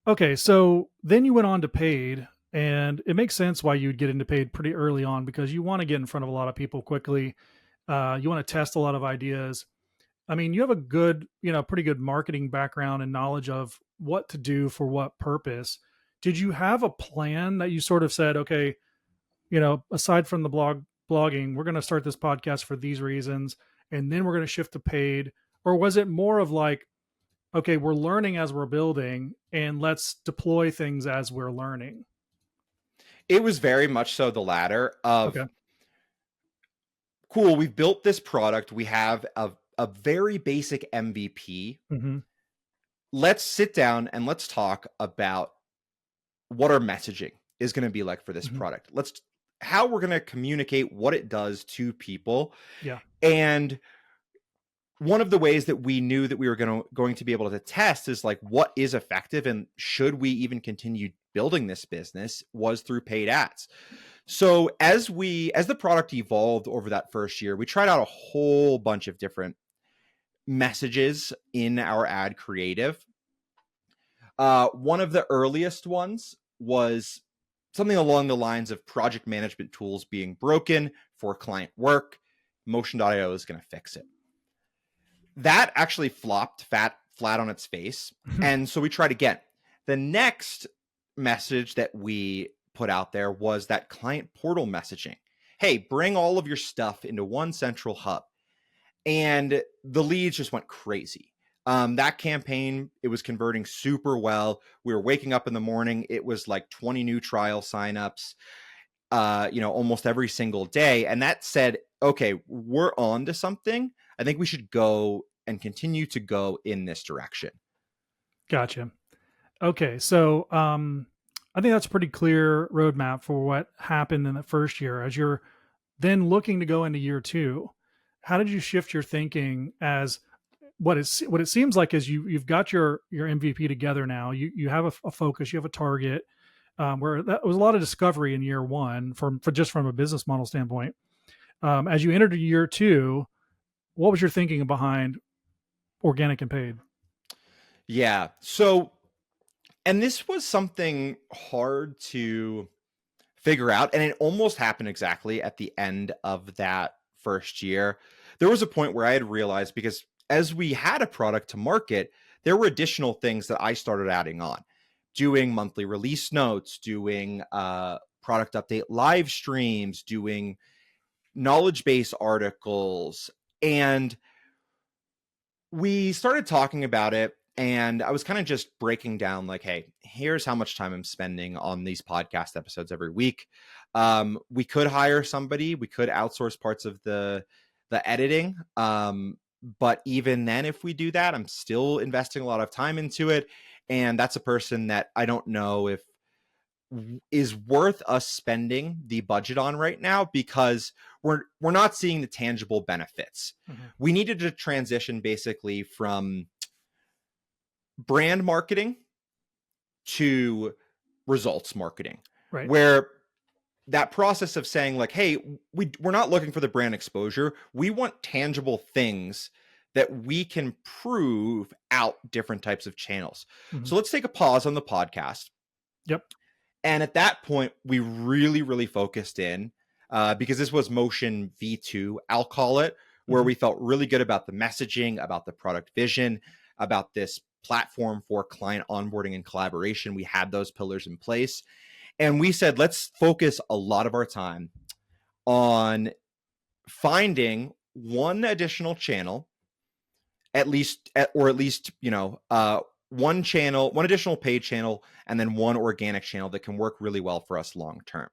Okay, so then you went on to paid, and it makes sense why you'd get into paid pretty early on because you want to get in front of a lot of people quickly. You want to test a lot of ideas. I mean, you have a good, pretty good marketing background and knowledge of what to do for what purpose. Did you have a plan that you sort of said, okay, aside from the blogging, we're going to start this podcast for these reasons, and then we're going to shift to paid? Or was it more of like, okay, we're learning as we're building, and let's deploy things as we're learning? It was very much so the latter of, Okay. cool, we've built this product. We have a very basic MVP. Hmm. Let's sit down and let's talk about what our messaging is going to be like for this Hmm. product. How we're going to communicate what it does to people. Yeah. And one of the ways that we knew that we were going to be able to test is like what is effective and should we even continue building this business was through paid ads. So as the product evolved over that first year, we tried out a whole bunch of different messages in our ad creative. One of the earliest ones was something along the lines of project management tools being broken for client work. Motion.io is going to fix it. That actually flopped flat on its face. And so we tried again. The next message that we put out there was that client portal messaging. Hey, bring all of your stuff into one central hub. And the leads just went crazy. That campaign, it was converting super well. We were waking up in the morning. It was like 20 new trial signups, almost every single day. And that said, okay, we're on to something. I think we should go and continue to go in this direction. Gotcha. Okay, so I think that's a pretty clear roadmap for what happened in the first year. As you're then looking to go into year two, how did you shift your thinking as what it seems like is you've got your MVP together now. You have a focus, you have a target. Where that was a lot of discovery in year one for just from a business model standpoint. As you entered year two, what was your thinking behind organic and paid? Yeah. So, and this was something hard to figure out. And it almost happened exactly at the end of that first year. There was a point where I had realized, because as we had a product to market, there were additional things that I started adding on, doing monthly release notes, doing product update live streams, doing knowledge base articles. And we started talking about it. And I was kind of just breaking down like, hey, here's how much time I'm spending on these podcast episodes every week. We could hire somebody. We could outsource parts of the editing. But even then, if we do that, I'm still investing a lot of time into it. And that's a person that I don't know if is worth us spending the budget on right now, because we're not seeing the tangible benefits. Mhm. We needed to transition basically from brand marketing to results marketing, Right. where that process of saying like, hey, we're not looking for the brand exposure. We want tangible things that we can prove out different types of channels. Mhm. So let's take a pause on the podcast. Yep. And at that point, we really, really focused in because this was motion V2, I'll call it, where Mhm. we felt really good about the messaging, about the product vision, about this platform for client onboarding and collaboration. We had those pillars in place. And we said, let's focus a lot of our time on finding one additional channel, or at least, one channel, one additional paid channel, and then one organic channel that can work really well for us long term.